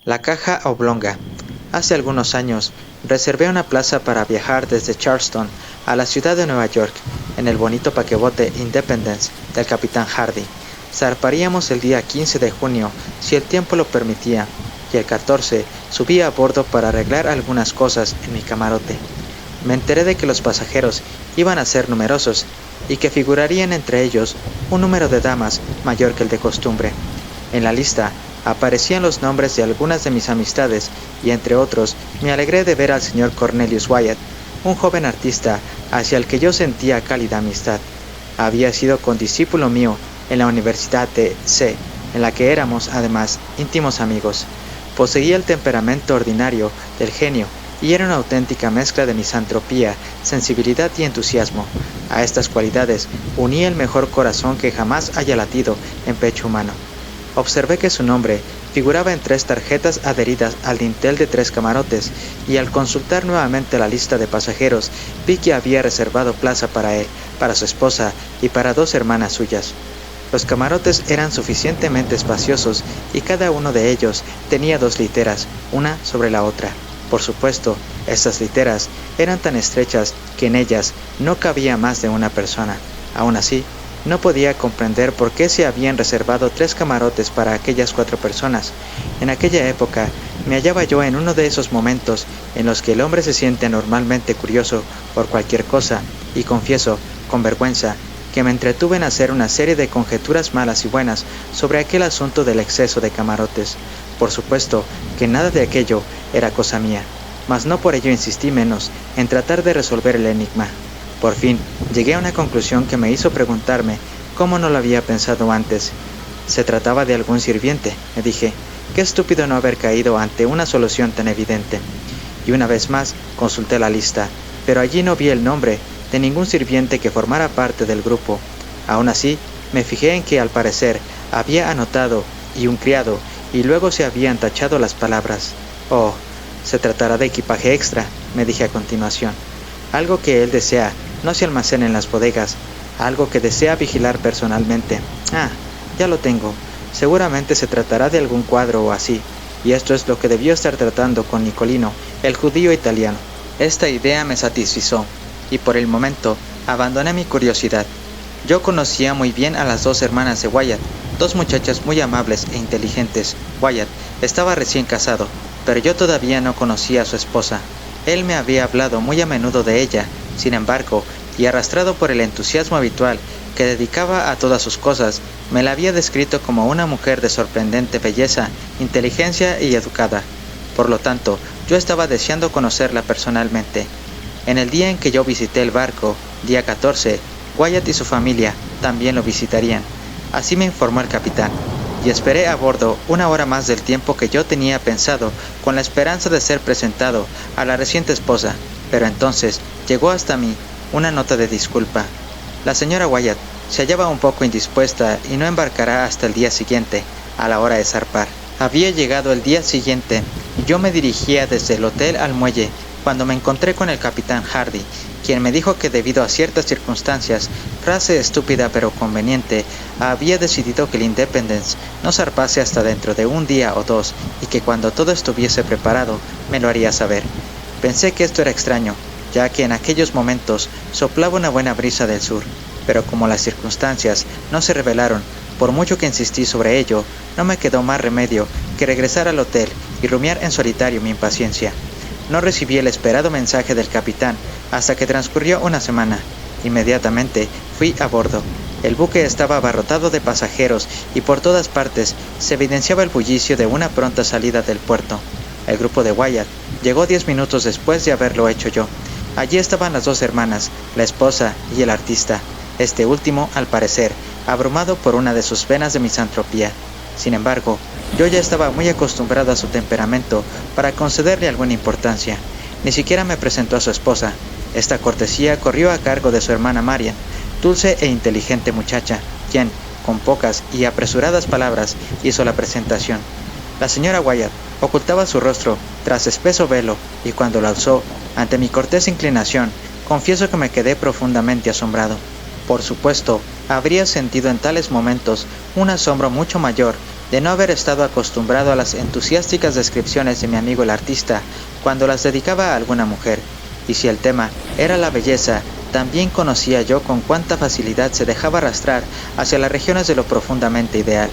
La caja oblonga. Hace algunos años, reservé una plaza para viajar desde Charleston a la ciudad de Nueva York, en el bonito paquebote Independence del capitán Hardy. Zarparíamos el día 15 de junio, si el tiempo lo permitía, y el 14 subí a bordo para arreglar algunas cosas en mi camarote. Me enteré de que los pasajeros iban a ser numerosos y que figurarían entre ellos un número de damas mayor que el de costumbre. En la lista aparecían los nombres de algunas de mis amistades y entre otros me alegré de ver al señor Cornelius Wyatt, un joven artista hacia el que yo sentía cálida amistad. Había sido condiscípulo mío en la Universidad de C, en la que éramos además íntimos amigos. Poseía el temperamento ordinario del genio y era una auténtica mezcla de misantropía, sensibilidad y entusiasmo. A estas cualidades unía el mejor corazón que jamás haya latido en pecho humano. Observé que su nombre figuraba en 3 tarjetas adheridas al dintel de 3 camarotes, y al consultar nuevamente la lista de pasajeros vi que había reservado plaza para él, para su esposa y para 2 hermanas suyas. Los camarotes eran suficientemente espaciosos y cada uno de ellos tenía 2 literas, una sobre la otra. Por supuesto, estas literas eran tan estrechas que en ellas no cabía más de una persona. Aún así, no podía comprender por qué se habían reservado 3 camarotes para aquellas 4 personas. En aquella época me hallaba yo en uno de esos momentos en los que el hombre se siente anormalmente curioso por cualquier cosa, y confieso, con vergüenza, que me entretuve en hacer una serie de conjeturas malas y buenas sobre aquel asunto del exceso de camarotes. Por supuesto que nada de aquello era cosa mía, mas no por ello insistí menos en tratar de resolver el enigma. Por fin llegué a una conclusión que me hizo preguntarme cómo no lo había pensado antes. Se trataba de algún sirviente, me dije. Qué estúpido no haber caído ante una solución tan evidente. Y una vez más consulté la lista, pero allí no vi el nombre de ningún sirviente que formara parte del grupo. Aún así, me fijé en que al parecer había anotado "y un criado", y luego se habían tachado las palabras. Oh, se tratará de equipaje extra, me dije a continuación. Algo que él desea no se almacena en las bodegas, algo que desea vigilar personalmente. Ah, ya lo tengo. Seguramente se tratará de algún cuadro o así, y esto es lo que debió estar tratando con Nicolino, el judío italiano. Esta idea me satisfizo, y por el momento abandoné mi curiosidad. Yo conocía muy bien a las 2 hermanas de Wyatt, 2 muchachas muy amables e inteligentes. Wyatt estaba recién casado, pero yo todavía no conocía a su esposa. Él me había hablado muy a menudo de ella, sin embargo, y arrastrado por el entusiasmo habitual que dedicaba a todas sus cosas, me la había descrito como una mujer de sorprendente belleza, inteligencia y educada. Por lo tanto, yo estaba deseando conocerla personalmente. En el día en que yo visité el barco, día 14, Wyatt y su familia también lo visitarían. Así me informó el capitán, y esperé a bordo 1 hora más del tiempo que yo tenía pensado, con la esperanza de ser presentado a la reciente esposa, pero entonces llegó hasta mí una nota de disculpa. La señora Wyatt se hallaba un poco indispuesta y no embarcará hasta el día siguiente, a la hora de zarpar. Había llegado el día siguiente y yo me dirigía desde el hotel al muelle cuando me encontré con el capitán Hardy, quien me dijo que debido a ciertas circunstancias, frase estúpida pero conveniente, había decidido que el Independence no zarpase hasta dentro de 1 día o 2 y que cuando todo estuviese preparado me lo haría saber. Pensé que esto era extraño, ya que en aquellos momentos soplaba una buena brisa del sur, pero como las circunstancias no se revelaron, por mucho que insistí sobre ello, no me quedó más remedio que regresar al hotel y rumiar en solitario mi impaciencia. No recibí el esperado mensaje del capitán hasta que transcurrió 1 semana. Inmediatamente fui a bordo. El buque estaba abarrotado de pasajeros y por todas partes se evidenciaba el bullicio de una pronta salida del puerto. El grupo de Wyatt llegó 10 minutos después de haberlo hecho yo. Allí estaban las 2 hermanas, la esposa y el artista, este último, al parecer, abrumado por una de sus venas de misantropía. Sin embargo, yo ya estaba muy acostumbrado a su temperamento para concederle alguna importancia. Ni siquiera me presentó a su esposa. Esta cortesía corrió a cargo de su hermana Marian, dulce e inteligente muchacha, quien, con pocas y apresuradas palabras, hizo la presentación. La señora Wyatt ocultaba su rostro tras espeso velo, y cuando la alzó, ante mi cortés inclinación, confieso que me quedé profundamente asombrado. Por supuesto, habría sentido en tales momentos un asombro mucho mayor de no haber estado acostumbrado a las entusiásticas descripciones de mi amigo el artista cuando las dedicaba a alguna mujer, y si el tema era la belleza, también conocía yo con cuánta facilidad se dejaba arrastrar hacia las regiones de lo profundamente ideal.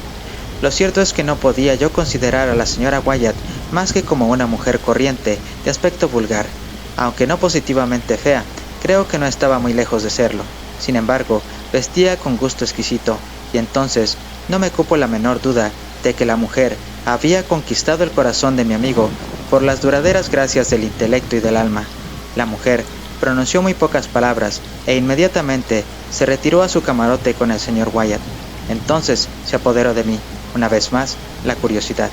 Lo cierto es que no podía yo considerar a la señora Wyatt más que como una mujer corriente, de aspecto vulgar. Aunque no positivamente fea, creo que no estaba muy lejos de serlo. Sin embargo, vestía con gusto exquisito, y entonces no me cupo la menor duda de que la mujer había conquistado el corazón de mi amigo por las duraderas gracias del intelecto y del alma. La mujer pronunció muy pocas palabras e inmediatamente se retiró a su camarote con el señor Wyatt. Entonces se apoderó de mí, una vez más, la curiosidad.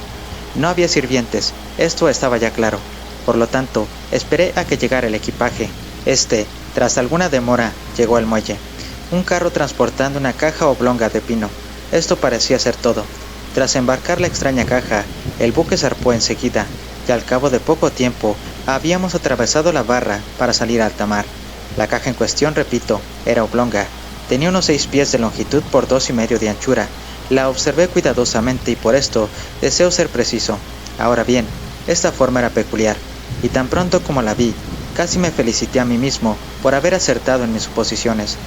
No había sirvientes, esto estaba ya claro. Por lo tanto, esperé a que llegara el equipaje. Tras alguna demora, llegó al muelle. Un carro transportando una caja oblonga de pino. Esto parecía ser todo. Tras embarcar la extraña caja, el buque zarpó enseguida, y al cabo de poco tiempo habíamos atravesado la barra para salir a alta mar. La caja en cuestión, repito, era oblonga. Tenía unos 6 pies de longitud por 2,5 de anchura. La observé cuidadosamente y por esto deseo ser preciso. Ahora bien, esta forma era peculiar, y tan pronto como la vi, casi me felicité a mí mismo por haber acertado en mis suposiciones.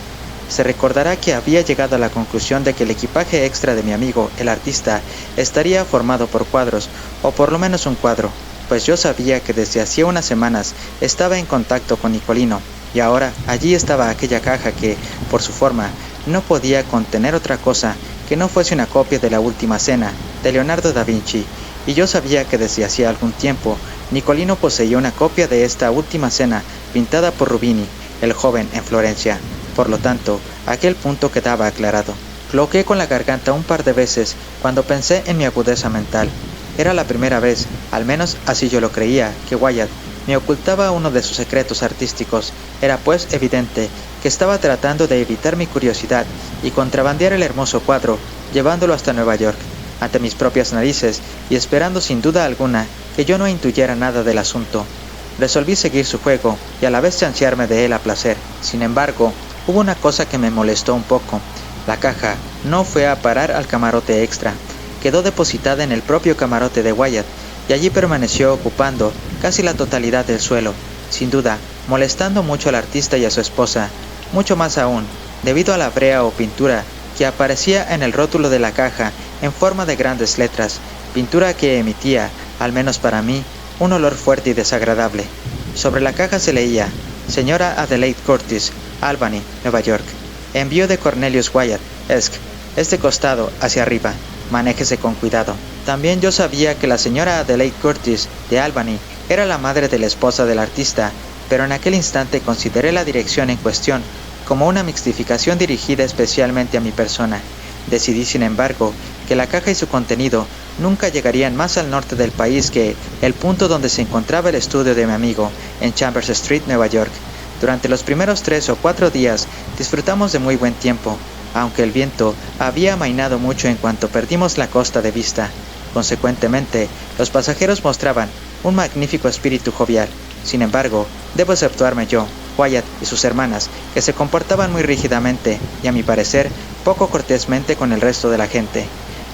Se recordará que había llegado a la conclusión de que el equipaje extra de mi amigo, el artista, estaría formado por cuadros, o por lo menos un cuadro, pues yo sabía que desde hacía unas semanas estaba en contacto con Nicolino, y ahora allí estaba aquella caja que, por su forma, no podía contener otra cosa que no fuese una copia de La Última Cena, de Leonardo da Vinci, y yo sabía que desde hacía algún tiempo Nicolino poseía una copia de esta Última Cena pintada por Rubini, el joven, en Florencia. Por lo tanto, aquel punto quedaba aclarado. Cloqué con la garganta un par de veces cuando pensé en mi agudeza mental. Era la primera vez, al menos así yo lo creía, que Wyatt me ocultaba uno de sus secretos artísticos. Era pues evidente que estaba tratando de evitar mi curiosidad y contrabandear el hermoso cuadro, llevándolo hasta Nueva York, ante mis propias narices, y esperando sin duda alguna que yo no intuyera nada del asunto. Resolví seguir su juego y a la vez chancearme de él a placer. Sin embargo, hubo una cosa que me molestó un poco. La caja no fue a parar al camarote extra. Quedó depositada en el propio camarote de Wyatt, y allí permaneció ocupando casi la totalidad del suelo, sin duda, molestando mucho al artista y a su esposa, mucho más aún, debido a la brea o pintura que aparecía en el rótulo de la caja en forma de grandes letras, pintura que emitía, al menos para mí, un olor fuerte y desagradable. Sobre la caja se leía: Señora Adelaide Curtis, Albany, Nueva York. Envío de Cornelius Wyatt, Esq. Este costado, hacia arriba. Manéjese con cuidado. También yo sabía que la señora Adelaide Curtis, de Albany, era la madre de la esposa del artista, pero en aquel instante consideré la dirección en cuestión como una mixtificación dirigida especialmente a mi persona. Decidí, sin embargo, que la caja y su contenido nunca llegarían más al norte del país que el punto donde se encontraba el estudio de mi amigo, en Chambers Street, Nueva York. Durante los primeros 3 o 4 días disfrutamos de muy buen tiempo, aunque el viento había amainado mucho en cuanto perdimos la costa de vista. Consecuentemente, los pasajeros mostraban un magnífico espíritu jovial. Sin embargo, debo exceptuarme yo, Wyatt y sus hermanas, que se comportaban muy rígidamente y, a mi parecer, poco cortésmente con el resto de la gente.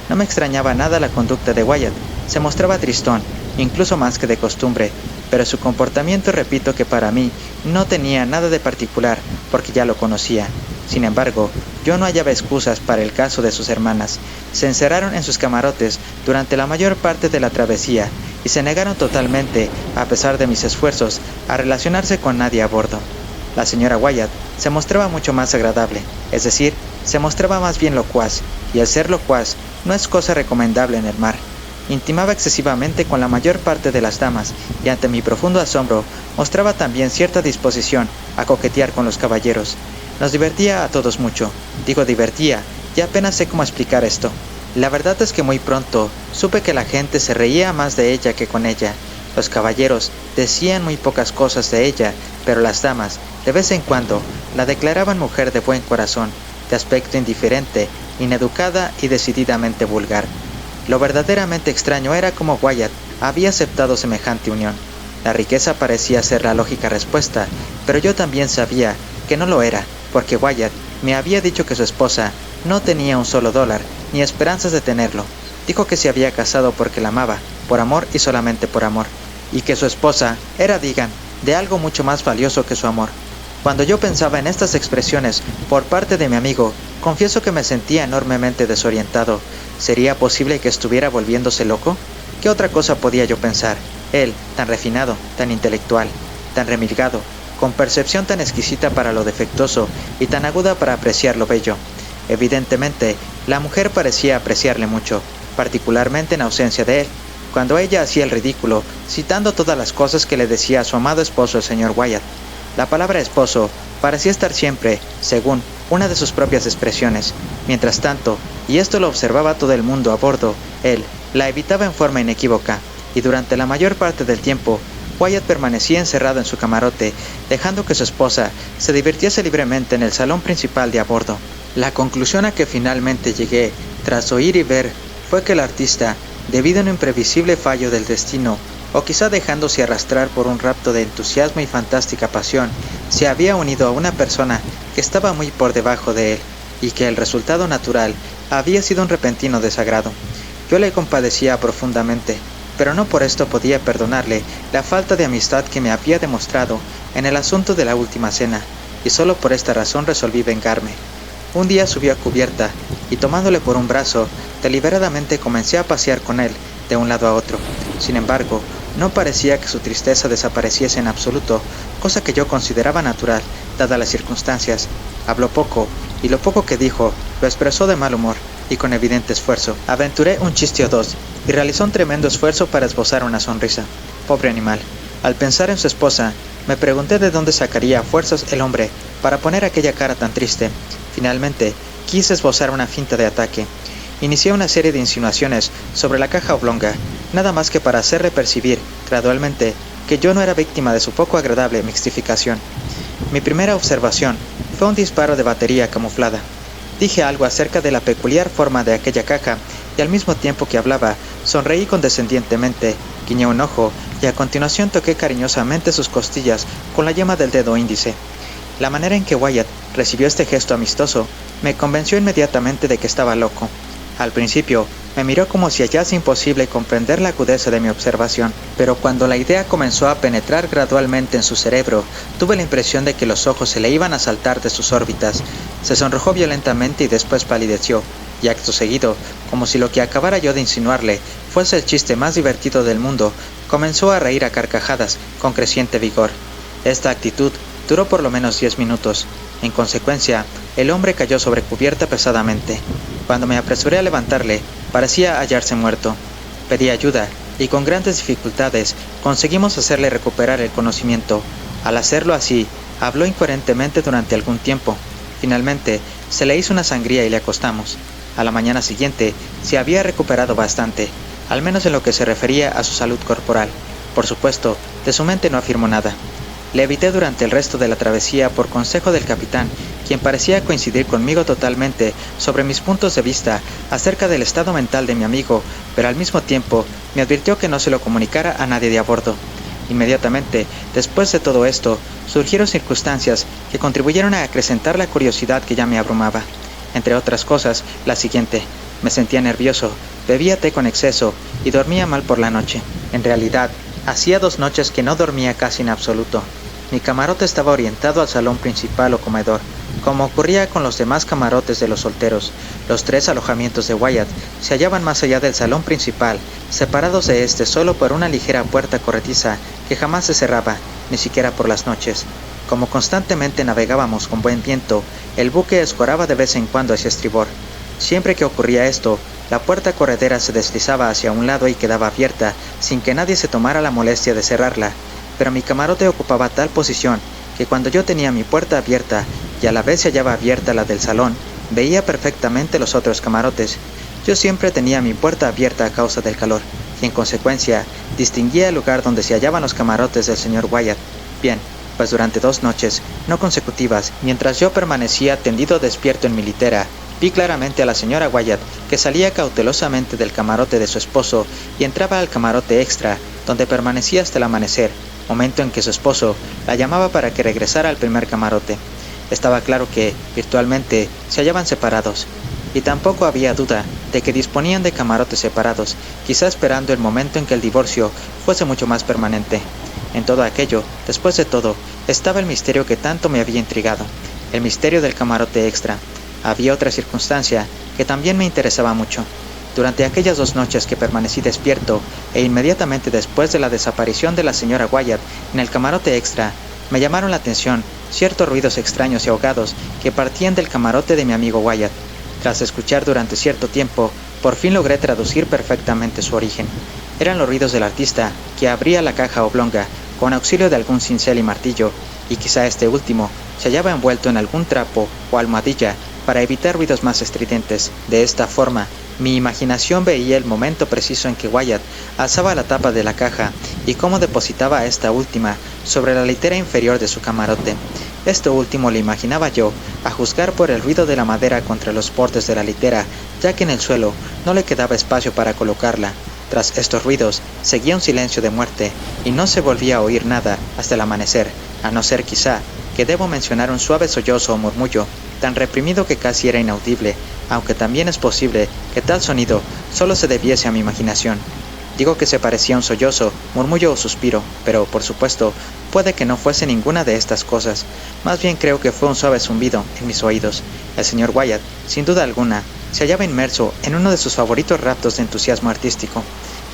No me extrañaba nada la conducta de Wyatt. Se mostraba tristón, incluso más que de costumbre, pero su comportamiento, repito que para mí, no tenía nada de particular, porque ya lo conocía. Sin embargo, yo no hallaba excusas para el caso de sus hermanas. Se encerraron en sus camarotes durante la mayor parte de la travesía y se negaron totalmente, a pesar de mis esfuerzos, a relacionarse con nadie a bordo. La señora Wyatt se mostraba mucho más agradable, es decir, se mostraba más bien locuaz, y el ser locuaz no es cosa recomendable en el mar. Intimaba excesivamente con la mayor parte de las damas, y ante mi profundo asombro, mostraba también cierta disposición a coquetear con los caballeros. Nos divertía a todos mucho. Digo divertía, y apenas sé cómo explicar esto. La verdad es que muy pronto supe que la gente se reía más de ella que con ella. Los caballeros decían muy pocas cosas de ella, pero las damas, de vez en cuando, la declaraban mujer de buen corazón, de aspecto indiferente, ineducada y decididamente vulgar. Lo verdaderamente extraño era cómo Wyatt había aceptado semejante unión. La riqueza parecía ser la lógica respuesta, pero yo también sabía que no lo era, porque Wyatt me había dicho que su esposa no tenía un solo dólar, ni esperanzas de tenerlo. Dijo que se había casado porque la amaba, por amor y solamente por amor, y que su esposa era, digan, de algo mucho más valioso que su amor. Cuando yo pensaba en estas expresiones por parte de mi amigo, confieso que me sentía enormemente desorientado. ¿Sería posible que estuviera volviéndose loco? ¿Qué otra cosa podía yo pensar? Él, tan refinado, tan intelectual, tan remilgado, con percepción tan exquisita para lo defectuoso y tan aguda para apreciar lo bello. Evidentemente, la mujer parecía apreciarle mucho, particularmente en ausencia de él, cuando ella hacía el ridículo, citando todas las cosas que le decía a su amado esposo el señor Wyatt. La palabra esposo parecía estar siempre, según una de sus propias expresiones. Mientras tanto, y esto lo observaba todo el mundo a bordo, él la evitaba en forma inequívoca, y durante la mayor parte del tiempo, Wyatt permanecía encerrado en su camarote, dejando que su esposa se divirtiese libremente en el salón principal de a bordo. La conclusión a que finalmente llegué, tras oír y ver, fue que el artista, debido a un imprevisible fallo del destino, o quizá dejándose arrastrar por un rapto de entusiasmo y fantástica pasión, se había unido a una persona que estaba muy por debajo de él, y que el resultado natural había sido un repentino desagrado. Yo le compadecía profundamente, pero no por esto podía perdonarle la falta de amistad que me había demostrado en el asunto de la última cena, y solo por esta razón resolví vengarme. Un día subí a cubierta, y tomándole por un brazo, deliberadamente comencé a pasear con él de un lado a otro. Sin embargo, no parecía que su tristeza desapareciese en absoluto, cosa que yo consideraba natural, dadas las circunstancias. Habló poco, y lo poco que dijo lo expresó de mal humor, y con evidente esfuerzo. Aventuré un chiste o dos, y realizó un tremendo esfuerzo para esbozar una sonrisa. Pobre animal. Al pensar en su esposa, me pregunté de dónde sacaría a fuerzas el hombre para poner aquella cara tan triste. Finalmente, quise esbozar una finta de ataque. Inicié una serie de insinuaciones sobre la caja oblonga, nada más que para hacerle percibir, gradualmente, que yo no era víctima de su poco agradable mixtificación. Mi primera observación fue un disparo de batería camuflada. Dije algo acerca de la peculiar forma de aquella caja, y al mismo tiempo que hablaba, sonreí condescendientemente, guiñé un ojo, y a continuación toqué cariñosamente sus costillas con la yema del dedo índice. La manera en que Wyatt recibió este gesto amistoso me convenció inmediatamente de que estaba loco. Al principio, me miró como si hallase imposible comprender la agudeza de mi observación, pero cuando la idea comenzó a penetrar gradualmente en su cerebro, tuve la impresión de que los ojos se le iban a saltar de sus órbitas. Se sonrojó violentamente y después palideció, y acto seguido, como si lo que acabara yo de insinuarle fuese el chiste más divertido del mundo, comenzó a reír a carcajadas, con creciente vigor. Esta actitud duró por lo menos 10 minutos. En consecuencia, el hombre cayó sobre cubierta pesadamente. Cuando me apresuré a levantarle, parecía hallarse muerto. Pedí ayuda, y con grandes dificultades conseguimos hacerle recuperar el conocimiento. Al hacerlo así, habló incoherentemente durante algún tiempo. Finalmente, se le hizo una sangría y le acostamos. A la mañana siguiente, se había recuperado bastante, al menos en lo que se refería a su salud corporal. Por supuesto, de su mente no afirmó nada. Le evité durante el resto de la travesía por consejo del capitán, quien parecía coincidir conmigo totalmente sobre mis puntos de vista acerca del estado mental de mi amigo, pero al mismo tiempo me advirtió que no se lo comunicara a nadie de a bordo. Inmediatamente, después de todo esto, surgieron circunstancias que contribuyeron a acrecentar la curiosidad que ya me abrumaba. Entre otras cosas, la siguiente: me sentía nervioso, bebía té con exceso y dormía mal por la noche. En realidad, hacía 2 noches que no dormía casi en absoluto. Mi camarote estaba orientado al salón principal o comedor, como ocurría con los demás camarotes de los solteros. Los 3 alojamientos de Wyatt se hallaban más allá del salón principal, separados de este solo por una ligera puerta corrediza que jamás se cerraba, ni siquiera por las noches. Como constantemente navegábamos con buen viento, el buque escoraba de vez en cuando hacia estribor. Siempre que ocurría esto, la puerta corredera se deslizaba hacia un lado y quedaba abierta, sin que nadie se tomara la molestia de cerrarla. Pero mi camarote ocupaba tal posición que cuando yo tenía mi puerta abierta y a la vez se hallaba abierta la del salón, veía perfectamente los otros camarotes. Yo siempre tenía mi puerta abierta a causa del calor, y en consecuencia distinguía el lugar donde se hallaban los camarotes del señor Wyatt. Bien, pues durante 2 noches, no consecutivas, mientras yo permanecía tendido despierto en mi litera, vi claramente a la señora Wyatt que salía cautelosamente del camarote de su esposo y entraba al camarote extra, donde permanecía hasta el amanecer, momento en que su esposo la llamaba para que regresara al primer camarote. Estaba claro que, virtualmente, se hallaban separados. y tampoco había duda de que disponían de camarotes separados, quizá esperando el momento en que el divorcio fuese mucho más permanente. En todo aquello, después de todo, estaba el misterio que tanto me había intrigado, el misterio del camarote extra. Había otra circunstancia que también me interesaba mucho. Durante aquellas 2 noches que permanecí despierto e inmediatamente después de la desaparición de la señora Wyatt en el camarote extra, me llamaron la atención ciertos ruidos extraños y ahogados que partían del camarote de mi amigo Wyatt. Tras escuchar durante cierto tiempo, por fin logré traducir perfectamente su origen. Eran los ruidos del artista, que abría la caja oblonga con auxilio de algún cincel y martillo, y quizá este último se hallaba envuelto en algún trapo o almohadilla para evitar ruidos más estridentes. De esta forma, mi imaginación veía el momento preciso en que Wyatt alzaba la tapa de la caja y cómo depositaba esta última sobre la litera inferior de su camarote. Esto último lo imaginaba yo, a juzgar por el ruido de la madera contra los bordes de la litera, ya que en el suelo no le quedaba espacio para colocarla. Tras estos ruidos, seguía un silencio de muerte, y no se volvía a oír nada hasta el amanecer, a no ser quizá que debo mencionar un suave sollozo o murmullo, tan reprimido que casi era inaudible, aunque también es posible que tal sonido solo se debiese a mi imaginación. Digo que se parecía a un sollozo, murmullo o suspiro, pero, por supuesto, puede que no fuese ninguna de estas cosas. Más bien creo que fue un suave zumbido en mis oídos. El señor Wyatt, sin duda alguna, se hallaba inmerso en uno de sus favoritos raptos de entusiasmo artístico.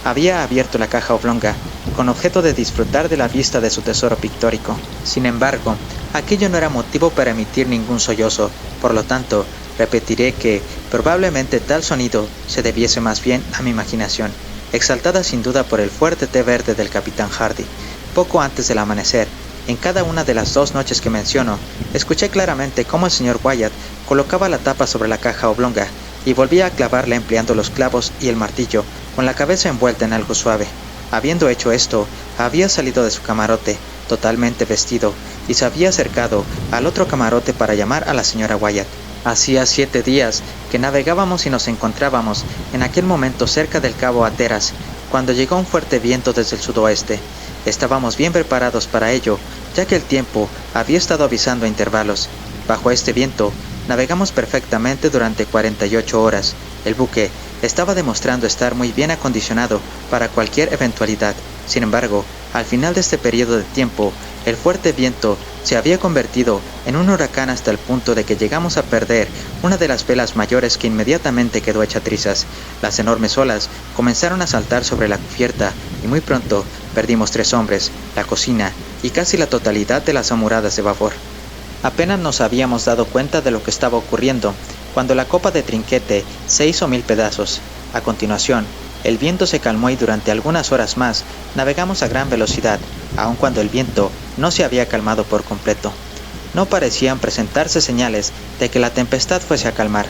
Había abierto la caja oblonga, con objeto de disfrutar de la vista de su tesoro pictórico. Sin embargo, aquello no era motivo para emitir ningún sollozo, por lo tanto, repetiré que probablemente tal sonido se debiese más bien a mi imaginación, exaltada sin duda por el fuerte té verde del capitán Hardy. Poco antes del amanecer, en cada una de las 2 noches que menciono, escuché claramente cómo el señor Wyatt colocaba la tapa sobre la caja oblonga y volvía a clavarla empleando los clavos y el martillo, con la cabeza envuelta en algo suave. Habiendo hecho esto, había salido de su camarote, totalmente vestido, y se había acercado al otro camarote para llamar a la señora Wyatt. Hacía 7 días que navegábamos y nos encontrábamos en aquel momento cerca del cabo Hatteras, cuando llegó un fuerte viento desde el sudoeste. Estábamos bien preparados para ello, ya que el tiempo había estado avisando a intervalos. Bajo este viento, navegamos perfectamente durante 48 horas. El buque estaba demostrando estar muy bien acondicionado para cualquier eventualidad. Sin embargo, al final de este periodo de tiempo, el fuerte viento se había convertido en un huracán hasta el punto de que llegamos a perder una de las velas mayores, que inmediatamente quedó hecha trizas. Las enormes olas comenzaron a saltar sobre la cubierta y muy pronto perdimos 3 hombres, la cocina y casi la totalidad de las amuradas de babor. Apenas nos habíamos dado cuenta de lo que estaba ocurriendo cuando la copa de trinquete se hizo 1000 pedazos. A continuación, el viento se calmó y durante algunas horas más navegamos a gran velocidad, aun cuando el viento no se había calmado por completo. No parecían presentarse señales de que la tempestad fuese a calmar.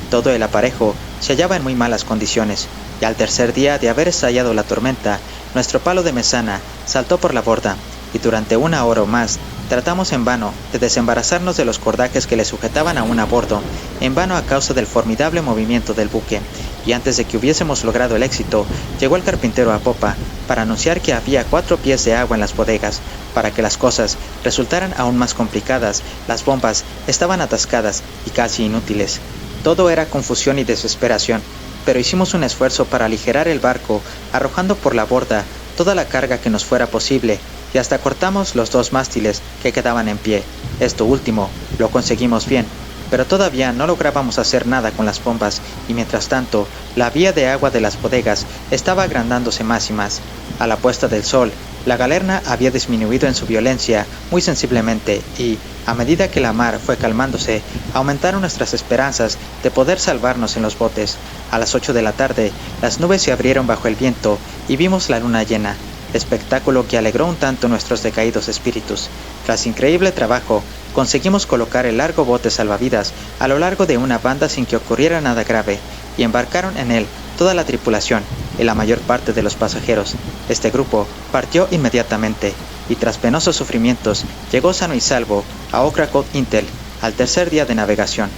Todo el aparejo se hallaba en muy malas condiciones, y al tercer día de haber estallado la tormenta, nuestro palo de mesana saltó por la borda, y durante 1 hora o más tratamos en vano de desembarazarnos de los cordajes que le sujetaban aún a bordo, en vano a causa del formidable movimiento del buque, y antes de que hubiésemos logrado el éxito, llegó el carpintero a popa para anunciar que había 4 pies de agua en las bodegas. Para que las cosas resultaran aún más complicadas, las bombas estaban atascadas y casi inútiles. Todo era confusión y desesperación, pero hicimos un esfuerzo para aligerar el barco, arrojando por la borda toda la carga que nos fuera posible, y hasta cortamos los 2 mástiles que quedaban en pie. Esto último lo conseguimos bien, pero todavía no lográbamos hacer nada con las bombas, y mientras tanto, la vía de agua de las bodegas estaba agrandándose más y más. A la puesta del sol, la galerna había disminuido en su violencia muy sensiblemente y, a medida que la mar fue calmándose, aumentaron nuestras esperanzas de poder salvarnos en los botes. A las 8 de la tarde, las nubes se abrieron bajo el viento y vimos la luna llena, espectáculo que alegró un tanto nuestros decaídos espíritus. Tras increíble trabajo, conseguimos colocar el largo bote salvavidas a lo largo de una banda sin que ocurriera nada grave, y embarcaron en él toda la tripulación y la mayor parte de los pasajeros. Este grupo partió inmediatamente, y tras penosos sufrimientos, llegó sano y salvo a Ocracoke Intel al tercer día de navegación.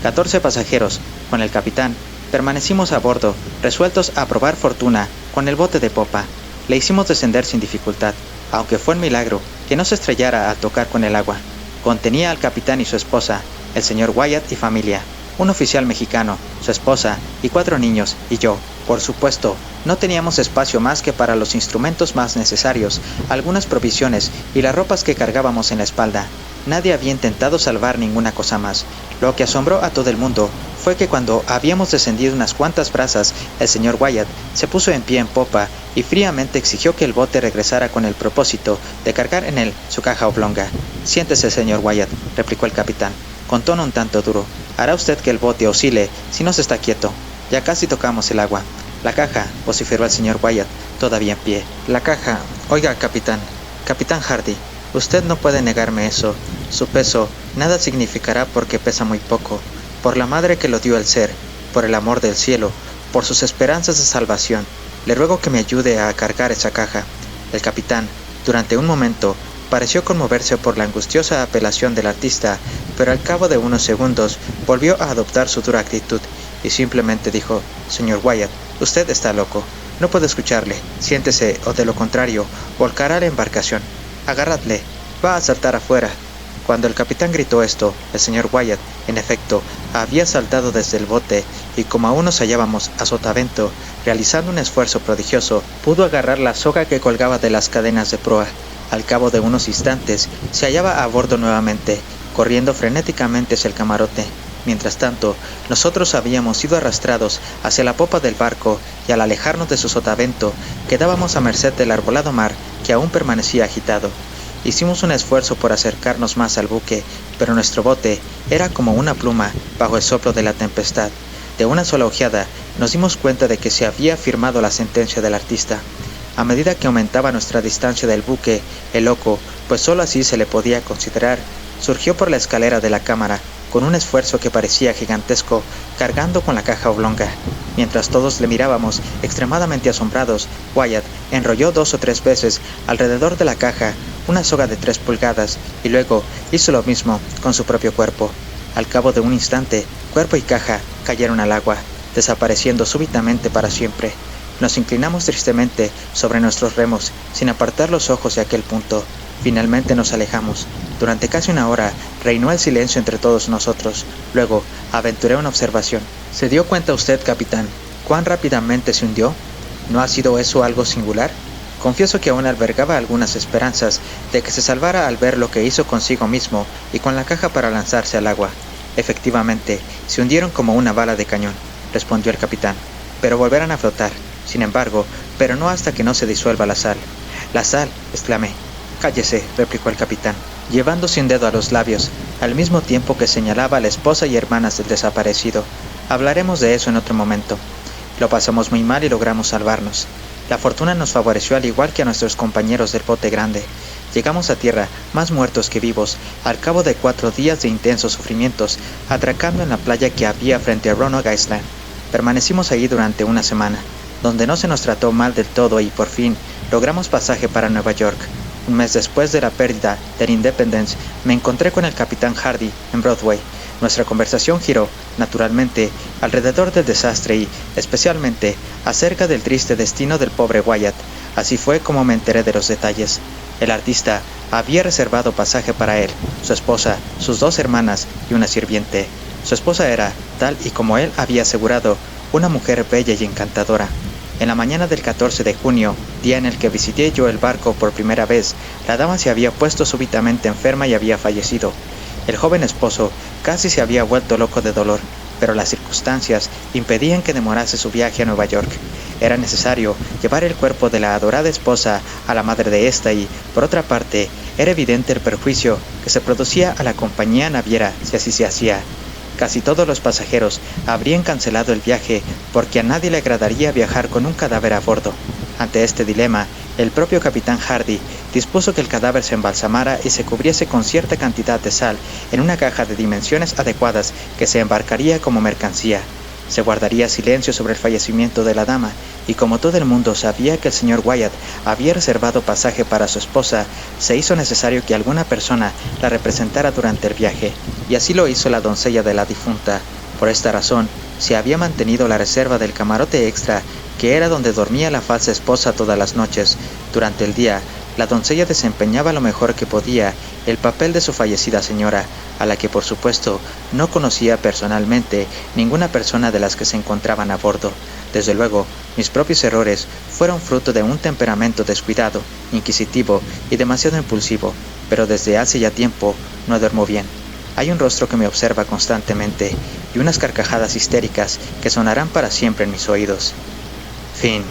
14 pasajeros, con el capitán, permanecimos a bordo, resueltos a probar fortuna con el bote de popa. Le hicimos descender sin dificultad, aunque fue un milagro que no se estrellara al tocar con el agua. Contenía al capitán y su esposa, el señor Wyatt y familia. un oficial mexicano, su esposa y 4 niños, y yo. Por supuesto, no teníamos espacio más que para los instrumentos más necesarios, algunas provisiones y las ropas que cargábamos en la espalda. Nadie había intentado salvar ninguna cosa más. Lo que asombró a todo el mundo fue que cuando habíamos descendido unas cuantas brazas, el señor Wyatt se puso en pie en popa y fríamente exigió que el bote regresara con el propósito de cargar en él su caja oblonga. «Siéntese, señor Wyatt», replicó el capitán, con tono un tanto duro. «Hará usted que el bote oscile si no se está quieto. Ya casi tocamos el agua». «La caja», vociferó el señor Wyatt, todavía en pie. «La caja. Oiga, capitán Hardy, usted no puede negarme eso. Su peso nada significará porque pesa muy poco. Por la madre que lo dio el ser, por el amor del cielo, por sus esperanzas de salvación, le ruego que me ayude a cargar esa caja». El capitán, durante un momento, pareció conmoverse por la angustiosa apelación del artista, pero al cabo de unos segundos volvió a adoptar su dura actitud y simplemente dijo: «Señor Wyatt, usted está loco. No puedo escucharle. Siéntese o de lo contrario, volcará la embarcación. Agarradle. Va a saltar afuera». Cuando el capitán gritó esto, el señor Wyatt, en efecto, había saltado desde el bote y como aún nos hallábamos a sotavento, realizando un esfuerzo prodigioso, pudo agarrar la soga que colgaba de las cadenas de proa. Al cabo de unos instantes, se hallaba a bordo nuevamente, corriendo frenéticamente hacia el camarote. Mientras tanto, nosotros habíamos sido arrastrados hacia la popa del barco y al alejarnos de su sotavento, quedábamos a merced del arbolado mar que aún permanecía agitado. Hicimos un esfuerzo por acercarnos más al buque, pero nuestro bote era como una pluma bajo el soplo de la tempestad. De una sola ojeada, nos dimos cuenta de que se había firmado la sentencia del artista. A medida que aumentaba nuestra distancia del buque, el loco, pues solo así se le podía considerar, surgió por la escalera de la cámara, con un esfuerzo que parecía gigantesco, cargando con la caja oblonga. Mientras todos le mirábamos, extremadamente asombrados, Wyatt enrolló 2 o 3 veces alrededor de la caja una soga de 3 pulgadas y luego hizo lo mismo con su propio cuerpo. Al cabo de un instante, cuerpo y caja cayeron al agua, desapareciendo súbitamente para siempre. Nos inclinamos tristemente sobre nuestros remos, sin apartar los ojos de aquel punto. Finalmente nos alejamos. Durante casi una hora reinó el silencio entre todos nosotros. Luego aventuré una observación. ¿Se dio cuenta usted, capitán, cuán rápidamente se hundió? ¿No ha sido eso algo singular? Confieso que aún albergaba algunas esperanzas de que se salvara al ver lo que hizo consigo mismo y con la caja para lanzarse al agua. Efectivamente, se hundieron como una bala de cañón, respondió el capitán, pero volverán a flotar. Sin embargo, pero no hasta que no se disuelva la sal. «La sal», exclamé. «Cállese», replicó el capitán, llevándose un dedo a los labios, al mismo tiempo que señalaba a la esposa y hermanas del desaparecido. «Hablaremos de eso en otro momento. Lo pasamos muy mal y logramos salvarnos. La fortuna nos favoreció al igual que a nuestros compañeros del bote grande. Llegamos a tierra, más muertos que vivos, al cabo de 4 días de intensos sufrimientos, atracando en la playa que había frente a Roanoke Island. Permanecimos allí durante una semana, donde no se nos trató mal del todo y por fin logramos pasaje para Nueva York. Un mes después de la pérdida del Independence, me encontré con el capitán Hardy en Broadway. Nuestra conversación giró, naturalmente, alrededor del desastre y, especialmente, acerca del triste destino del pobre Wyatt. Así fue como me enteré de los detalles. El artista había reservado pasaje para él, su esposa, sus 2 hermanas y una sirviente. Su esposa era, tal y como él había asegurado, una mujer bella y encantadora. En la mañana del 14 de junio, día en el que visité yo el barco por primera vez, la dama se había puesto súbitamente enferma y había fallecido. El joven esposo casi se había vuelto loco de dolor, pero las circunstancias impedían que demorase su viaje a Nueva York. Era necesario llevar el cuerpo de la adorada esposa a la madre de ésta y, por otra parte, era evidente el perjuicio que se producía a la compañía naviera si así se hacía. Casi todos los pasajeros habrían cancelado el viaje porque a nadie le agradaría viajar con un cadáver a bordo. Ante este dilema, el propio capitán Hardy dispuso que el cadáver se embalsamara y se cubriese con cierta cantidad de sal en una caja de dimensiones adecuadas que se embarcaría como mercancía. Se guardaría silencio sobre el fallecimiento de la dama, y como todo el mundo sabía que el señor Wyatt había reservado pasaje para su esposa, se hizo necesario que alguna persona la representara durante el viaje, y así lo hizo la doncella de la difunta. Por esta razón, se había mantenido la reserva del camarote extra, que era donde dormía la falsa esposa todas las noches. Durante el día, La doncella desempeñaba lo mejor que podía el papel de su fallecida señora, a la que por supuesto no conocía personalmente ninguna persona de las que se encontraban a bordo. Desde luego, mis propios errores fueron fruto de un temperamento descuidado, inquisitivo y demasiado impulsivo, pero desde hace ya tiempo no duermo bien. Hay un rostro que me observa constantemente y unas carcajadas histéricas que sonarán para siempre en mis oídos. Fin.